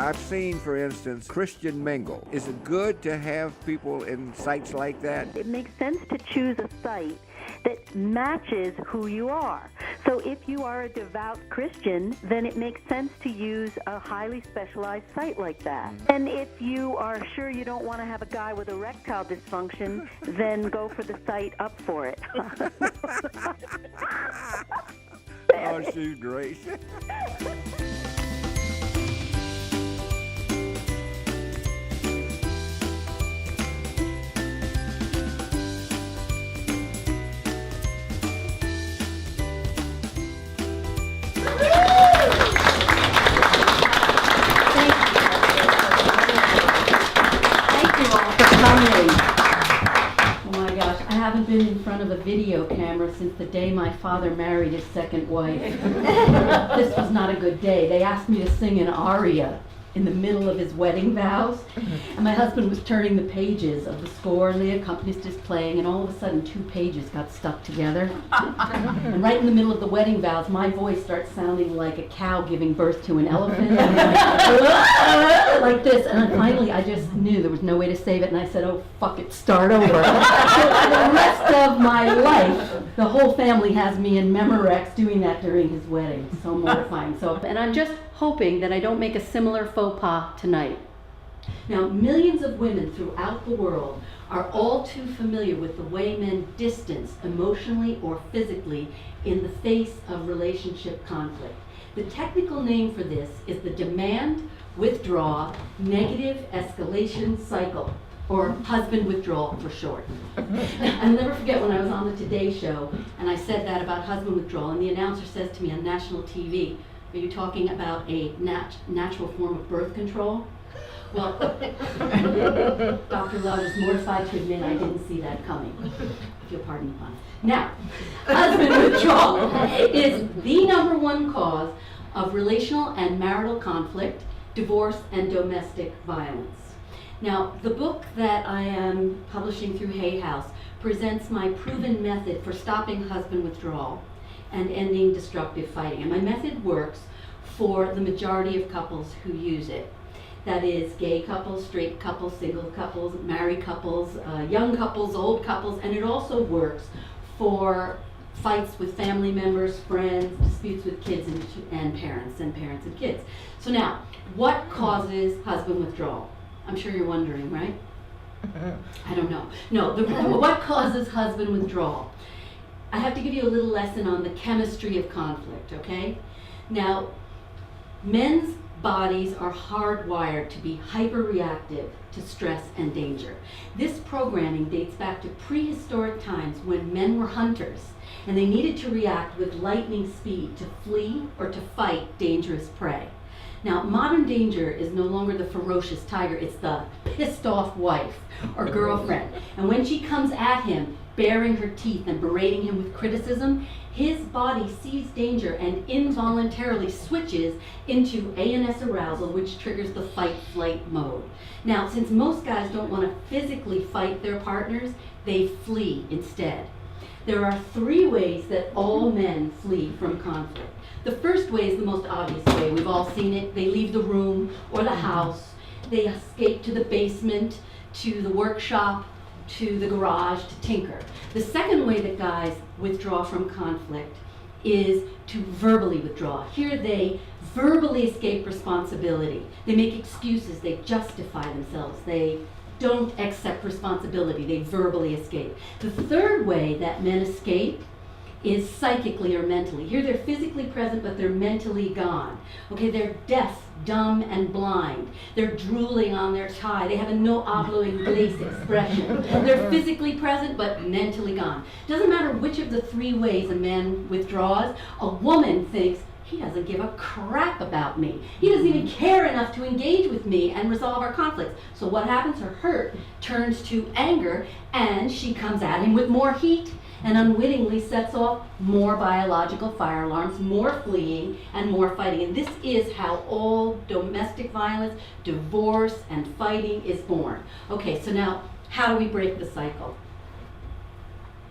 I've seen, for instance, Christian Mingle. Is it good to have people in sites like that? It makes sense to choose a site that matches who you are. So if you are a devout Christian, then it makes sense to use a highly specialized site like that. And if you are sure you don't want to have a guy with erectile dysfunction, then go for the site up for it. Oh, she's great. Oh my gosh, I haven't been in front of a video camera since the day my father married his second wife. This was not a good day. They asked me to sing an aria in the middle of his wedding vows, and my husband was turning the pages of the score and the accompanist is playing, and all of a sudden 2 pages got stuck together. And right in the middle of the wedding vows, my voice starts sounding like a cow giving birth to an elephant. Like this, and then finally I just knew there was no way to save it, and I said, oh fuck it, start over. So the rest of my life, the whole family has me in Memorex doing that during his wedding. It's so mortifying. And I'm just hoping that I don't make a similar faux pas tonight. Now, millions of women throughout the world are all too familiar with the way men distance emotionally or physically in the face of relationship conflict. The technical name for this is the demand, withdraw, negative escalation cycle, or husband withdrawal for short. I'll never forget when I was on the Today Show and I said that about husband withdrawal, and the announcer says to me on national TV, are you talking about a natural form of birth control? Well, Dr. Love is mortified to admit I didn't see that coming, if you'll pardon the pun. Now, husband withdrawal is the #1 cause of relational and marital conflict, divorce, and domestic violence. Now, the book that I am publishing through Hay House presents my proven method for stopping husband withdrawal and ending destructive fighting. And my method works for the majority of couples who use it. That is gay couples, straight couples, single couples, married couples, young couples, old couples, and it also works for fights with family members, friends, disputes with kids and parents and kids. So now, what causes husband withdrawal? I'm sure you're wondering, right? I don't know. No, what causes husband withdrawal? I have to give you a little lesson on the chemistry of conflict, okay? Now, men's bodies are hardwired to be hyperreactive to stress and danger. This programming dates back to prehistoric times when men were hunters and they needed to react with lightning speed to flee or to fight dangerous prey. Now, modern danger is no longer the ferocious tiger, it's the pissed off wife or girlfriend. And when she comes at him, baring her teeth and berating him with criticism, his body sees danger and involuntarily switches into ANS arousal, which triggers the fight-flight mode. Now, since most guys don't want to physically fight their partners, they flee instead. There are 3 ways that all men flee from conflict. The first way is the most obvious way. We've all seen it. They leave the room or the house. They escape to the basement, to the workshop, to the garage to tinker. The second way that guys withdraw from conflict is to verbally withdraw. Here they verbally escape responsibility. They make excuses, they justify themselves, they don't accept responsibility, they verbally escape. The third way that men escape is psychically or mentally. Here they're physically present, but they're mentally gone. Okay, they're deaf, dumb, and blind. They're drooling on their tie. They have a no hablo inglés expression. They're physically present, but mentally gone. Doesn't matter which of the 3 ways a man withdraws, a woman thinks, he doesn't give a crap about me. He doesn't even care enough to engage with me and resolve our conflicts. So what happens? Her hurt turns to anger, and she comes at him with more heat and unwittingly sets off more biological fire alarms, more fleeing, and more fighting. And this is how all domestic violence, divorce, and fighting is born. Okay, so now, how do we break the cycle?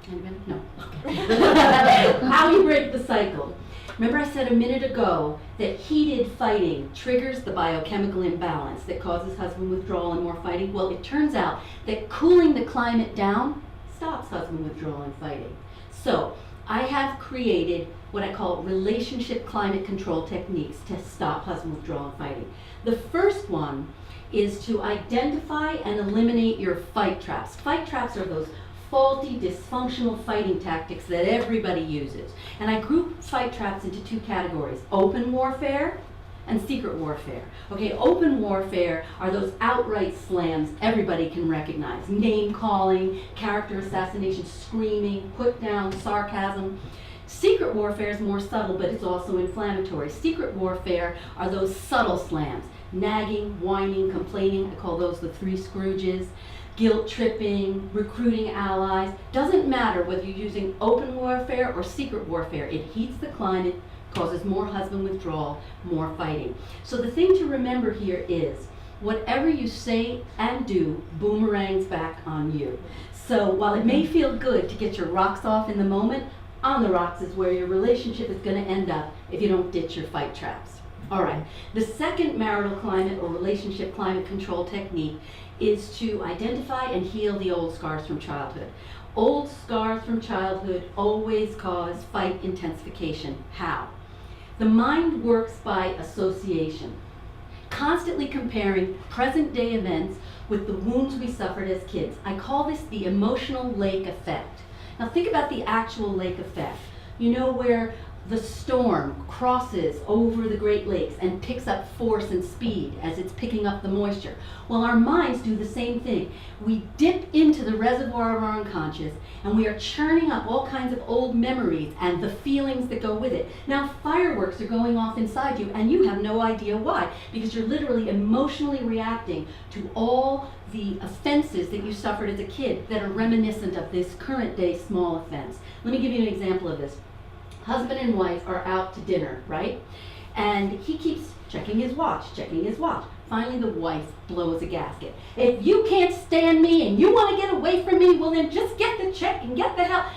Anybody? No. Okay. How do you break the cycle? Remember I said a minute ago that heated fighting triggers the biochemical imbalance that causes husband withdrawal and more fighting? Well, it turns out that cooling the climate down stops husband withdrawal and fighting. So I have created what I call relationship climate control techniques to stop husband withdrawal and fighting. The first one is to identify and eliminate your fight traps. Fight traps are those faulty, dysfunctional fighting tactics that everybody uses. And I group fight traps into two categories: open warfare and secret warfare. Okay, open warfare are those outright slams everybody can recognize. Name calling, character assassination, screaming, put down, sarcasm. Secret warfare is more subtle, but it's also inflammatory. Secret warfare are those subtle slams: nagging, whining, complaining. I call those the three Scrooges. Guilt tripping, recruiting allies. Doesn't matter whether you're using open warfare or secret warfare. It heats the climate, causes more husband withdrawal, more fighting. So the thing to remember here is, whatever you say and do boomerangs back on you. So while it may feel good to get your rocks off in the moment, on the rocks is where your relationship is going to end up if you don't ditch your fight traps. All right, the second marital climate or relationship climate control technique is to identify and heal the old scars from childhood. Old scars from childhood always cause fight intensification. How? The mind works by association, constantly comparing present day events with the wounds we suffered as kids. I call this the emotional lake effect. Now think about the actual lake effect. You know, where the storm crosses over the Great Lakes and picks up force and speed as it's picking up the moisture. Well, our minds do the same thing. We dip into the reservoir of our unconscious and we are churning up all kinds of old memories and the feelings that go with it. Now, fireworks are going off inside you and you have no idea why, because you're literally emotionally reacting to all the offenses that you suffered as a kid that are reminiscent of this current day small offense. Let me give you an example of this. Husband and wife are out to dinner, right? And he keeps checking his watch. Finally, the wife blows a gasket. If you can't stand me and you want to get away from me, well then just get the check and get the hell.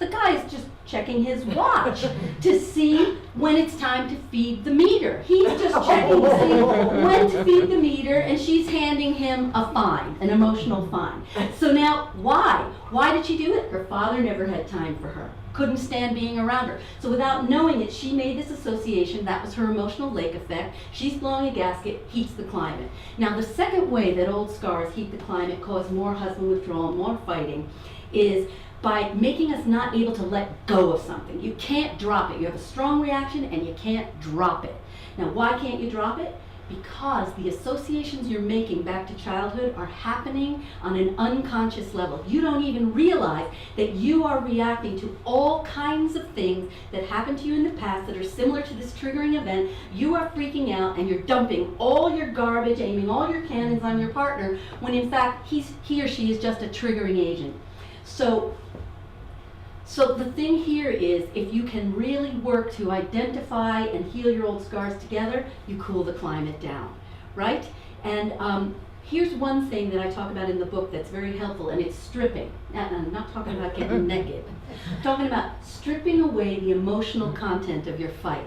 The guy is just checking his watch to see when it's time to feed the meter. He's just checking to see when to feed the meter, and she's handing him a fine, an emotional fine. So now, why? Why did she do it? Her father never had time for her. Couldn't stand being around her. So without knowing it, she made this association. That was her emotional lake effect. She's blowing a gasket, heats the climate. Now the second way that old scars heat the climate, cause more husband withdrawal, more fighting, is by making us not able to let go of something. You can't drop it. You have a strong reaction and you can't drop it. Now why can't you drop it? Because the associations you're making back to childhood are happening on an unconscious level. You don't even realize that you are reacting to all kinds of things that happened to you in the past that are similar to this triggering event. You are freaking out and you're dumping all your garbage, aiming all your cannons on your partner, when in fact he or she is just a triggering agent. So the thing here is, if you can really work to identify and heal your old scars together, you cool the climate down, right? And here's one thing that I talk about in the book that's very helpful, and it's stripping. And I'm not talking about getting naked. I'm talking about stripping away the emotional content of your fight.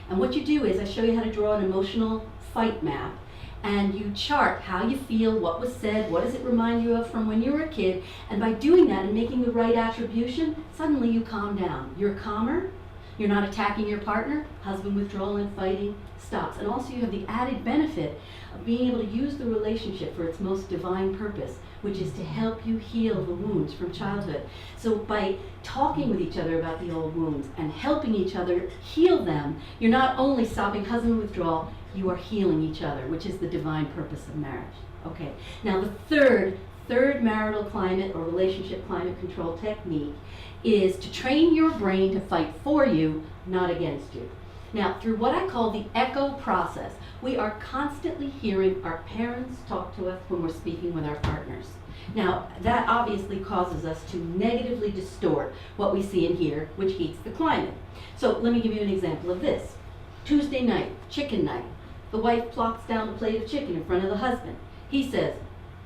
And what you do is, I show you how to draw an emotional fight map, and you chart how you feel, what was said, what does it remind you of from when you were a kid, and by doing that and making the right attribution, suddenly you calm down. You're calmer, you're not attacking your partner, husband withdrawal and fighting stops. And also you have the added benefit of being able to use the relationship for its most divine purpose, which is to help you heal the wounds from childhood. So by talking with each other about the old wounds and helping each other heal them, you're not only stopping husband withdrawal, you are healing each other, which is the divine purpose of marriage. Okay, now the third marital climate or relationship climate control technique is to train your brain to fight for you, not against you. Now, through what I call the echo process, we are constantly hearing our parents talk to us when we're speaking with our partners. Now, that obviously causes us to negatively distort what we see and hear, which heats the climate. So let me give you an example of this. Tuesday night, chicken night. The wife plops down a plate of chicken in front of the husband. He says,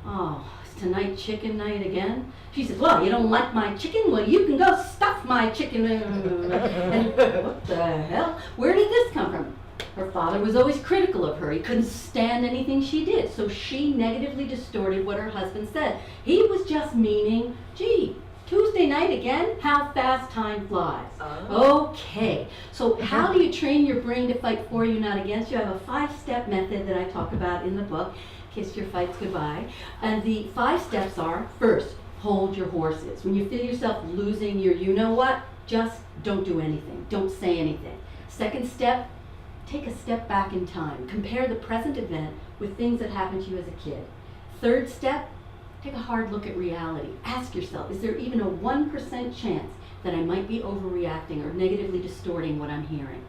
"Oh, tonight chicken night again? She says, well, you don't like my chicken? Well, you can go stuff my chicken. And what the hell? Where did this come from? Her father was always critical of her. He couldn't stand anything she did. So she negatively distorted what her husband said. He was just meaning, gee, Tuesday night again? How fast time flies. Okay, so how do you train your brain to fight for you, not against you? I have a 5-step method that I talk about in the book, Kiss Your Fights Goodbye. And the 5 steps are, first, hold your horses. When you feel yourself losing your you-know-what, just don't do anything. Don't say anything. Second step, take a step back in time. Compare the present event with things that happened to you as a kid. Third step, take a hard look at reality. Ask yourself, is there even a 1% chance that I might be overreacting or negatively distorting what I'm hearing?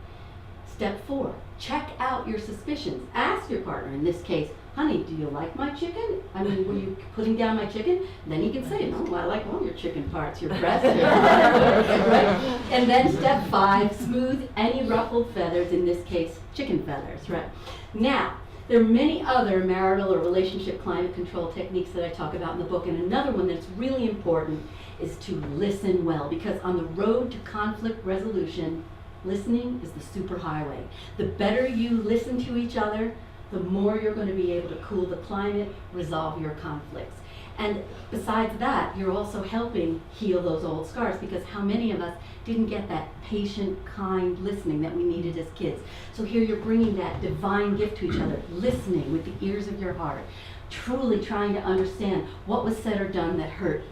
Step 4, check out your suspicions. Ask your partner, in this case, honey, do you like my chicken? I mean, were you putting down my chicken? Then he can say, no, I like all your chicken parts, your breast, your right? And then step 5, smooth any ruffled feathers, in this case, chicken feathers, right? Now, there are many other marital or relationship climate control techniques that I talk about in the book, and another one that's really important is to listen well, because on the road to conflict resolution, listening is the superhighway. The better you listen to each other, the more you're going to be able to cool the climate, resolve your conflicts. And besides that, you're also helping heal those old scars, because how many of us didn't get that patient, kind listening that we needed as kids? So here you're bringing that divine gift to each other, listening with the ears of your heart, truly trying to understand what was said or done that hurt.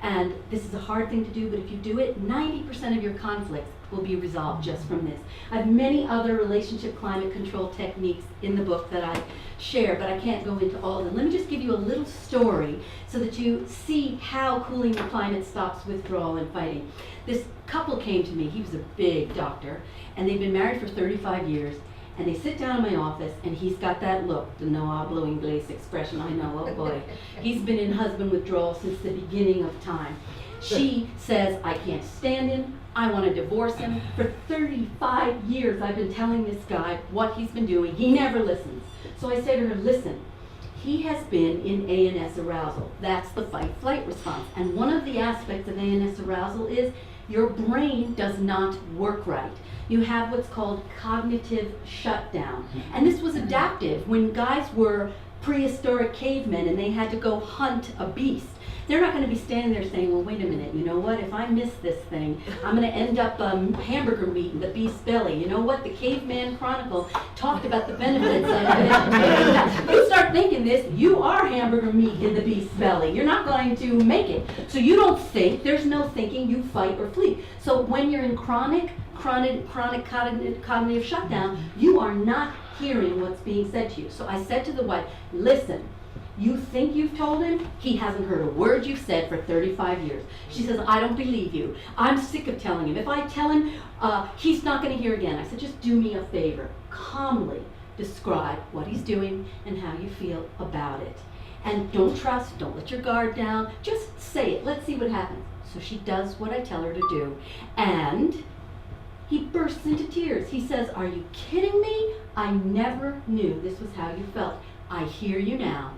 And this is a hard thing to do, but if you do it, 90% of your conflicts will be resolved just from this. I have many other relationship climate control techniques in the book that I share, but I can't go into all of them. Let me just give you a little story so that you see how cooling the climate stops withdrawal and fighting. This couple came to me. He was a big doctor, and they'd been married for 35 years. And they sit down in my office, and he's got that look, the no hablo inglés expression. I know, oh boy. He's been in husband withdrawal since the beginning of time. She says, I can't stand him. I want to divorce him. For 35 years, I've been telling this guy what he's been doing. He never listens. So I say to her, listen, he has been in ANS arousal. That's the fight-flight response. And one of the aspects of ANS arousal is your brain does not work right. You have what's called cognitive shutdown. And this was adaptive when guys were prehistoric cavemen and they had to go hunt a beast. They're not going to be standing there saying, well, wait a minute, you know what? If I miss this thing, I'm going to end up hamburger meat in the beast's belly. You know what? The Caveman Chronicle talked about the benefits of it. You start thinking this, you are hamburger meat in the beast's belly. You're not going to make it. So you don't think, there's no thinking, you fight or flee. So when you're in chronic cognitive shutdown, you are not hearing what's being said to you. So I said to the wife, listen, you think you've told him? He hasn't heard a word you've said for 35 years. She says, I don't believe you. I'm sick of telling him. If I tell him, he's not going to hear again. I said, just do me a favor. Calmly describe what he's doing and how you feel about it. And don't trust, don't let your guard down. Just say it. Let's see what happens. So she does what I tell her to do. And he bursts into tears. He says, are you kidding me? I never knew this was how you felt. I hear you now.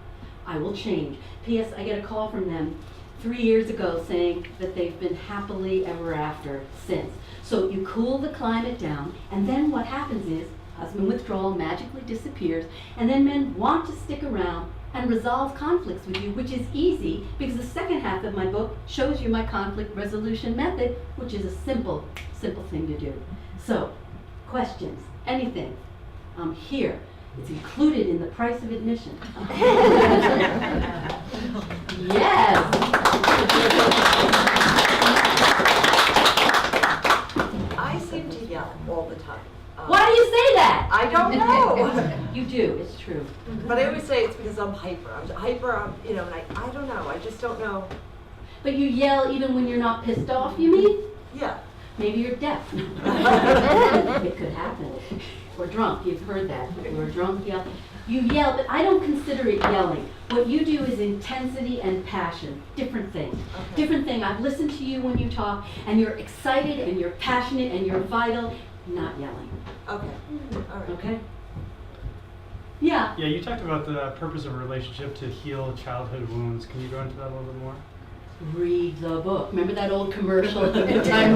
I will change. P.S. I get a call from them 3 years ago saying that they've been happily ever after since. So you cool the climate down, and then what happens is husband withdrawal magically disappears, and then men want to stick around and resolve conflicts with you, which is easy because the second half of my book shows you my conflict resolution method, which is a simple thing to do. So, questions, anything, I'm here. It's included in the price of admission. Yes! I seem to yell all the time. Why do you say that? I don't know. You do, it's true. But I always say it's because I'm hyper. And I don't know. I just don't know. But you yell even when you're not pissed off, you mean? Yeah. Maybe you're deaf. It could happen. Or drunk, you've heard that. Or drunk, yell. You yell, but I don't consider it yelling. What you do is intensity and passion. Different thing. Okay. Different thing. I've listened to you when you talk, and you're excited, and you're passionate, and you're vital. Not yelling. Okay. All right. Okay? Yeah. Yeah, you talked about the purpose of a relationship to heal childhood wounds. Can you go into that a little bit more? Read the book. Remember that old commercial at the time?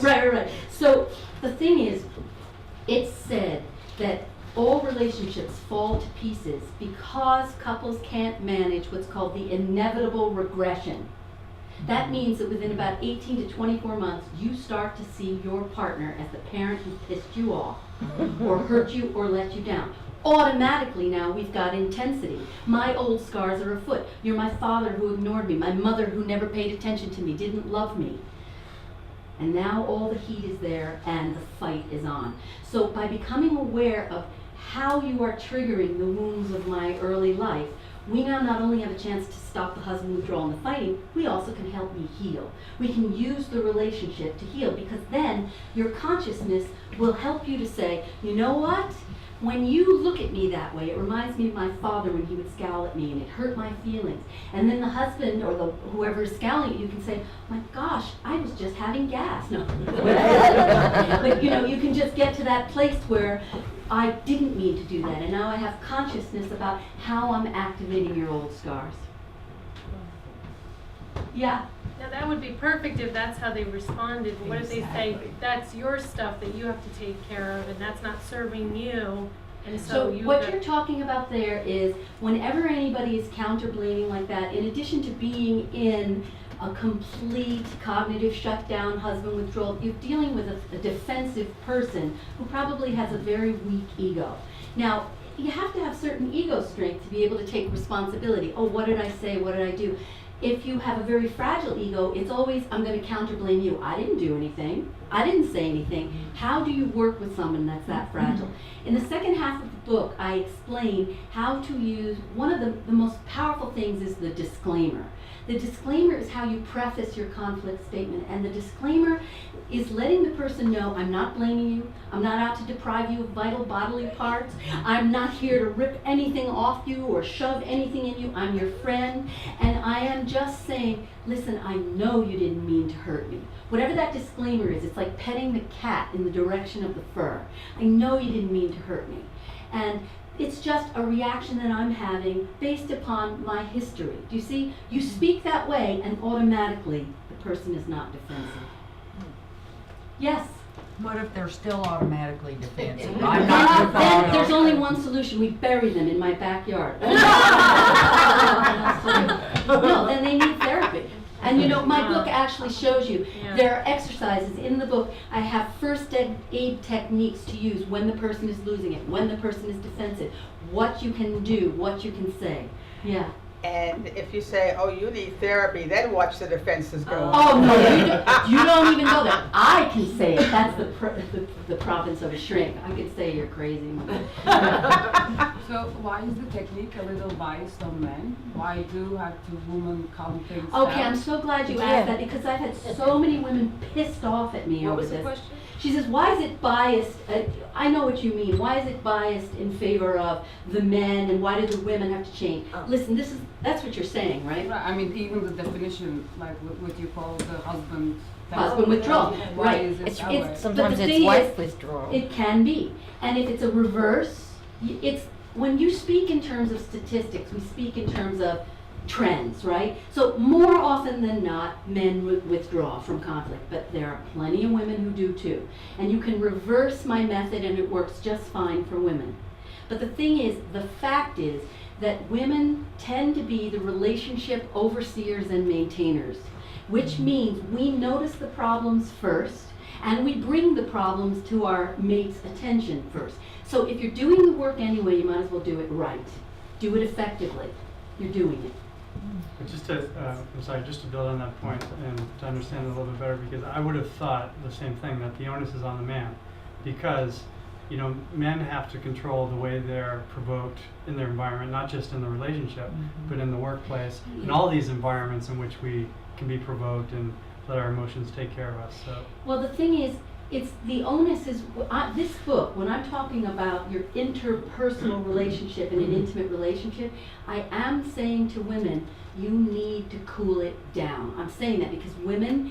Right. So the thing is, it's said that all relationships fall to pieces because couples can't manage what's called the inevitable regression. That means that within about 18 to 24 months, you start to see your partner as the parent who pissed you off, or hurt you, or let you down. Automatically now we've got intensity. My old scars are afoot. You're my father who ignored me, my mother who never paid attention to me, didn't love me. And now all the heat is there and the fight is on. So by becoming aware of how you are triggering the wounds of my early life, we now not only have a chance to stop the husband withdrawal and the fighting, we also can help me heal. We can use the relationship to heal, because then your consciousness will help you to say, you know what? When you look at me that way, it reminds me of my father when he would scowl at me and it hurt my feelings. And then the husband or whoever is scowling at you can say, my gosh, I was just having gas. No. But you can just get to that place where I didn't mean to do that, and now I have consciousness about how I'm activating your old scars. Yeah. Now that would be perfect if that's how they responded, but what if they say, that's your stuff that you have to take care of, and that's not serving you, and so you what you're talking about there is whenever anybody is counter-blaming like that, in addition to being in a complete cognitive shutdown, husband withdrawal, you're dealing with a defensive person who probably has a very weak ego. Now, you have to have certain ego strength to be able to take responsibility. Oh, what did I say? What did I do? If you have a very fragile ego, it's always, I'm going to counter-blame you. I didn't do anything. I didn't say anything. How do you work with someone that's that fragile? In the second half of the book, I explain how to use, one of the most powerful things is the disclaimer. The disclaimer is how you preface your conflict statement, and the disclaimer is letting the person know, I'm not blaming you, I'm not out to deprive you of vital bodily parts, I'm not here to rip anything off you or shove anything in you, I'm your friend, and I am just saying, listen, I know you didn't mean to hurt me. Whatever that disclaimer is, it's like petting the cat in the direction of the fur. I know you didn't mean to hurt me. And it's just a reaction that I'm having based upon my history. Do you see? You speak that way and automatically the person is not defensive. Yes? What if they're still automatically defensive? Then there's only one solution. We bury them in my backyard. No, then they need therapy. And my book actually shows you, there are exercises in the book. I have first aid techniques to use when the person is losing it, when the person is defensive, what you can do, what you can say. Yeah. And if you say, oh, you need therapy, then watch the defenses go. Oh, no, you don't even go there. I can say it. That's the province of a shrink. I can say you're crazy. So why is the technique a little biased on men? Why do have the women calm things down? Okay, I'm so glad you asked that, because I've had so many women pissed off at me over this. What was the question? She says, why is it biased? I know what you mean. Why is it biased in favor of the men, and why do the women have to change? Oh. Listen, that's what you're saying, right? Right, I mean, even the definition, like what you call the husband. Husband withdrawal, Why right. is it that It's- way? Sometimes But the it's thing wife is, withdrawal. It can be. And if it's a reverse, it's when you speak in terms of statistics, we speak in terms of trends, right? So more often than not, men withdraw from conflict, but there are plenty of women who do too. And you can reverse my method and it works just fine for women. But the thing is, the fact is that women tend to be the relationship overseers and maintainers, which means we notice the problems first and we bring the problems to our mate's attention first. So if you're doing the work anyway, you might as well do it right. Do it effectively. You're doing it. But just to build on that point and to understand it a little bit better, because I would have thought the same thing, that the onus is on the man, because men have to control the way they're provoked in their environment, not just in the relationship, but in the workplace, and all these environments in which we can be provoked and let our emotions take care of us. So. Well, the thing is, it's the onus is, this book, when I'm talking about your interpersonal relationship and an intimate relationship, I am saying to women, you need to cool it down. I'm saying that because women,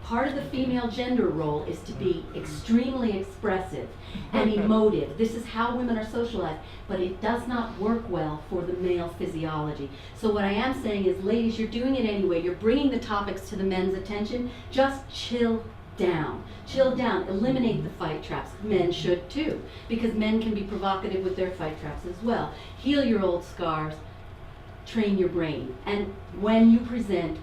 part of the female gender role is to be extremely expressive and emotive. This is how women are socialized, but it does not work well for the male physiology. So what I am saying is, ladies, you're doing it anyway. You're bringing the topics to the men's attention. Just chill down. Chill down. Eliminate the fight traps. Men should too, because men can be provocative with their fight traps as well. Heal your old scars. Train your brain. And when you present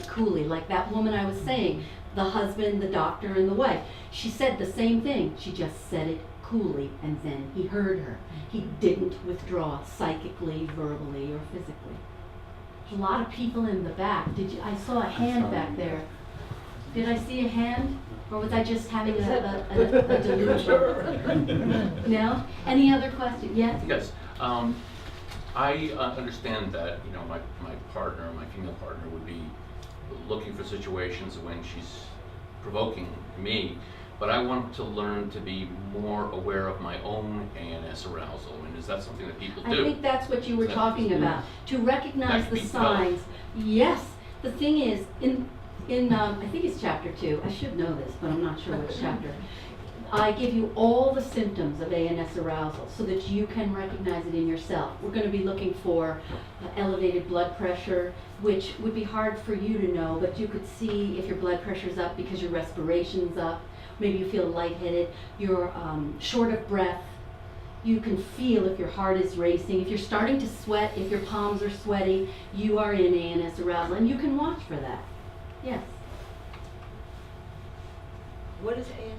coolly. Like that woman I was saying, the husband, the doctor, and the wife. She said the same thing. She just said it coolly, and then he heard her. He didn't withdraw psychically, verbally, or physically. There's a lot of people in the back. I saw a hand back there. Did I see a hand? Or was I just having a delusion? No? Any other question? Yes? Yes. I understand that, you know, my partner, my female partner, would be looking for situations when she's provoking me, but I want to learn to be more aware of my own ANS arousal. And is that something that people do? I think that's what you were talking about. To recognize the signs. Yes. The thing is, in I think it's chapter 2. I should know this, but I'm not sure which chapter. I give you all the symptoms of ANS arousal so that you can recognize it in yourself. We're going to be looking for elevated blood pressure, which would be hard for you to know, but you could see if your blood pressure's up because your respiration's up. Maybe you feel lightheaded. You're short of breath. You can feel if your heart is racing. If you're starting to sweat, if your palms are sweaty, you are in ANS arousal, and you can watch for that. Yes. What is ANS?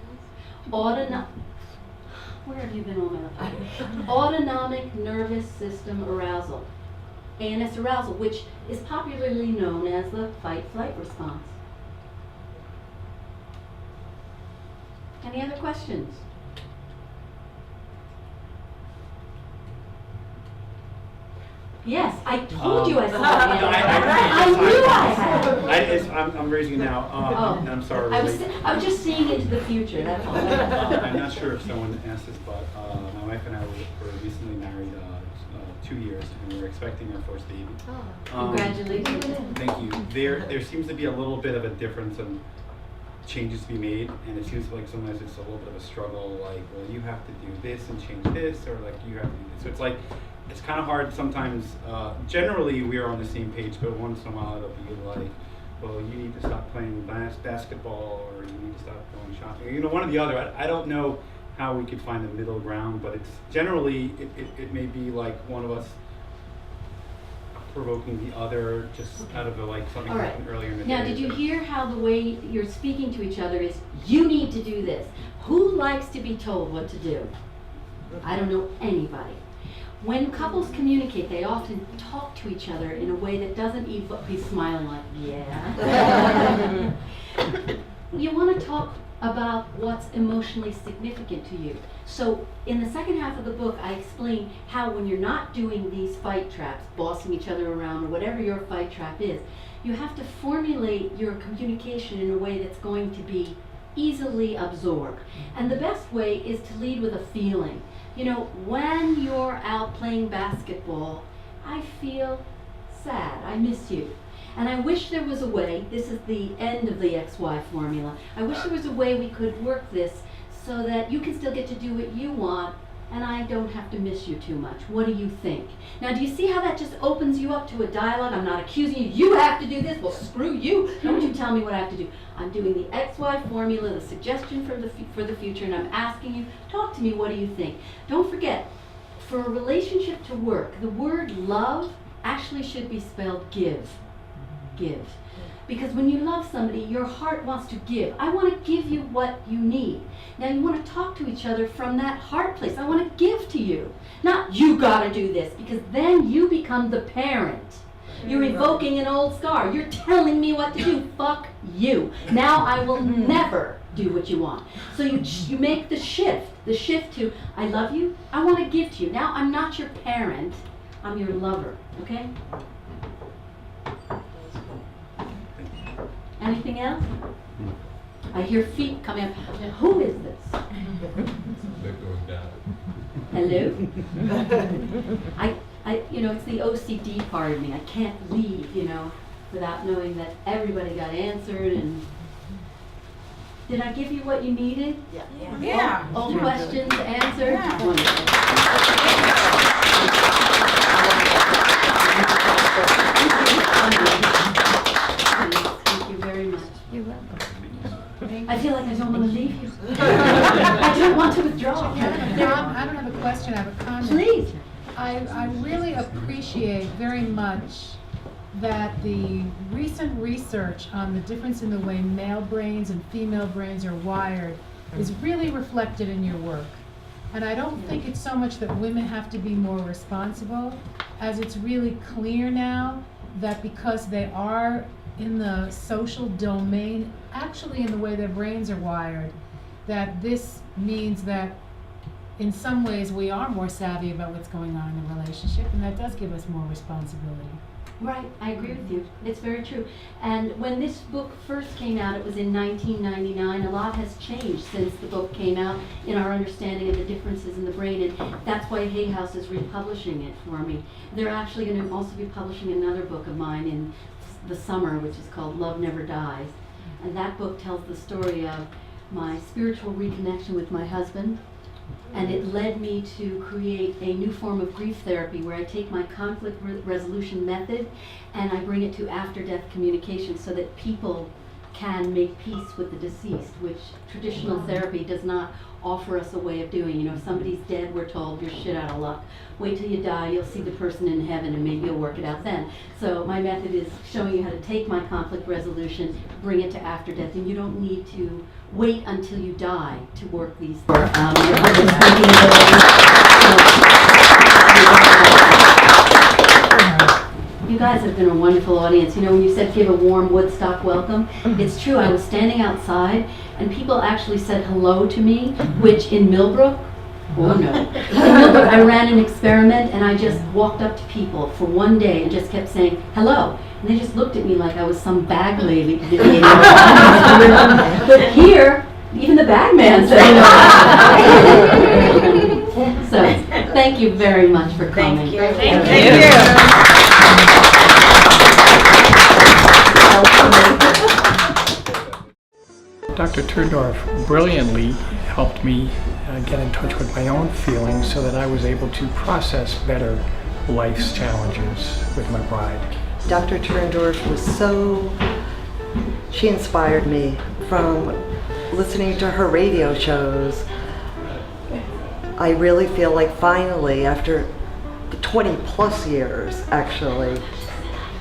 Where have you been all my life? Autonomic nervous system arousal. ANS arousal, which is popularly known as the fight-flight response. Any other questions? Yes, I told you I saw it. I knew I had. I'm raising it now, and I'm sorry. I was just seeing into the future, that's all. I'm not sure if someone asked this, but my wife and I were recently married 2 years, and we're expecting our first baby. Congratulations. Thank you. There seems to be a little bit of a difference in changes to be made, and it seems like sometimes it's a little bit of a struggle, like, well, you have to do this and change this, or like you have to do this. So it's like, it's kind of hard sometimes. Generally, we are on the same page, but once in a while it'll be like, well, you need to stop playing basketball, or you need to stop going shopping. You know, one or the other. I don't know how we could find a middle ground, but it's generally, it may be like one of us provoking the other, just out of something that happened earlier in the day. Now, did you hear how the way you're speaking to each other is, you need to do this? Who likes to be told what to do? I don't know anybody. When couples communicate, they often talk to each other in a way that doesn't be smiling like, yeah. You want to talk about what's emotionally significant to you. So in the second half of the book, I explain how when you're not doing these fight traps, bossing each other around, or whatever your fight trap is, you have to formulate your communication in a way that's going to be easily absorbed. And the best way is to lead with a feeling. You know, when you're out playing basketball, I feel sad, I miss you. And I wish there was a way, this is the end of the XY formula, I wish there was a way we could work this so that you can still get to do what you want and I don't have to miss you too much. What do you think? Now, do you see how that just opens you up to a dialogue? I'm not accusing you, you have to do this, well, screw you. Don't you tell me what I have to do. I'm doing the XY formula, the suggestion for the future, and I'm asking you, talk to me, what do you think? Don't forget, for a relationship to work, the word love actually should be spelled give. Give. Because when you love somebody, your heart wants to give. I want to give you what you need. Now you want to talk to each other from that heart place. I want to give to you. Not you gotta do this, because then you become the parent. You're evoking an old scar. You're telling me what to do. Fuck you. Now I will never do what you want. So you make the shift to, I love you, I want to give to you. Now I'm not your parent, I'm your lover, okay? Anything else? I hear feet coming up. Who is this? They're going down. Hello? It's the OCD part of me. I can't leave, without knowing that everybody got answered. And did I give you what you needed? Yeah. All questions answered? Yeah. Wonderful. Thank you very much. You're welcome. I feel like I don't want to leave you. I don't want to withdraw. I don't have a question, I have a comment. Please. I really appreciate very much that the recent research on the difference in the way male brains and female brains are wired is really reflected in your work. And I don't think it's so much that women have to be more responsible, as it's really clear now that because they are in the social domain, actually in the way their brains are wired, that this means that in some ways we are more savvy about what's going on in a relationship, and that does give us more responsibility. Right, I agree with you. It's very true. And when this book first came out, it was in 1999. A lot has changed since the book came out in our understanding of the differences in the brain, and that's why Hay House is republishing it for me. They're actually going to also be publishing another book of mine in the summer, which is called Love Never Dies. And that book tells the story of my spiritual reconnection with my husband. And it led me to create a new form of grief therapy where I take my conflict resolution method and I bring it to after-death communication so that people can make peace with the deceased, which traditional therapy does not offer us a way of doing. If somebody's dead, we're told you're shit out of luck. Wait till you die, you'll see the person in heaven and maybe you'll work it out then. So my method is showing you how to take my conflict resolution, bring it to after death, and you don't need to wait until you die to work these things. You guys have been a wonderful audience. When you said give a warm Woodstock welcome, it's true. I was standing outside and people actually said hello to me, which in Millbrook, oh no. In Millbrook, I ran an experiment and I just walked up to people for one day and just kept saying hello. And they just looked at me like I was some bag lady. But here, even the bag man said hello. So, thank you very much for coming. Thank you. Dr. Turndorf brilliantly helped me get in touch with my own feelings so that I was able to process better life's challenges with my bride. Dr. Turndorf was she inspired me from listening to her radio shows. I really feel like finally, after 20 plus years actually,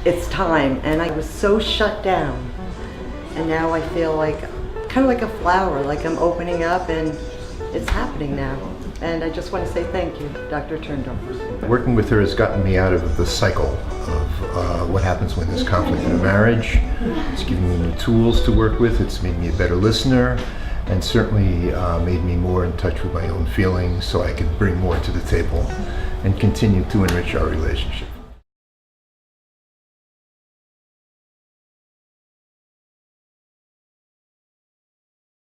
it's time. And I was so shut down. And now I feel like, kind of like a flower, like I'm opening up and it's happening now. And I just want to say thank you, Dr. Turndorf. Working with her has gotten me out of the cycle of what happens when there's conflict in a marriage. It's given me new tools to work with. It's made me a better listener, and certainly made me more in touch with my own feelings so I can bring more to the table and continue to enrich our relationship.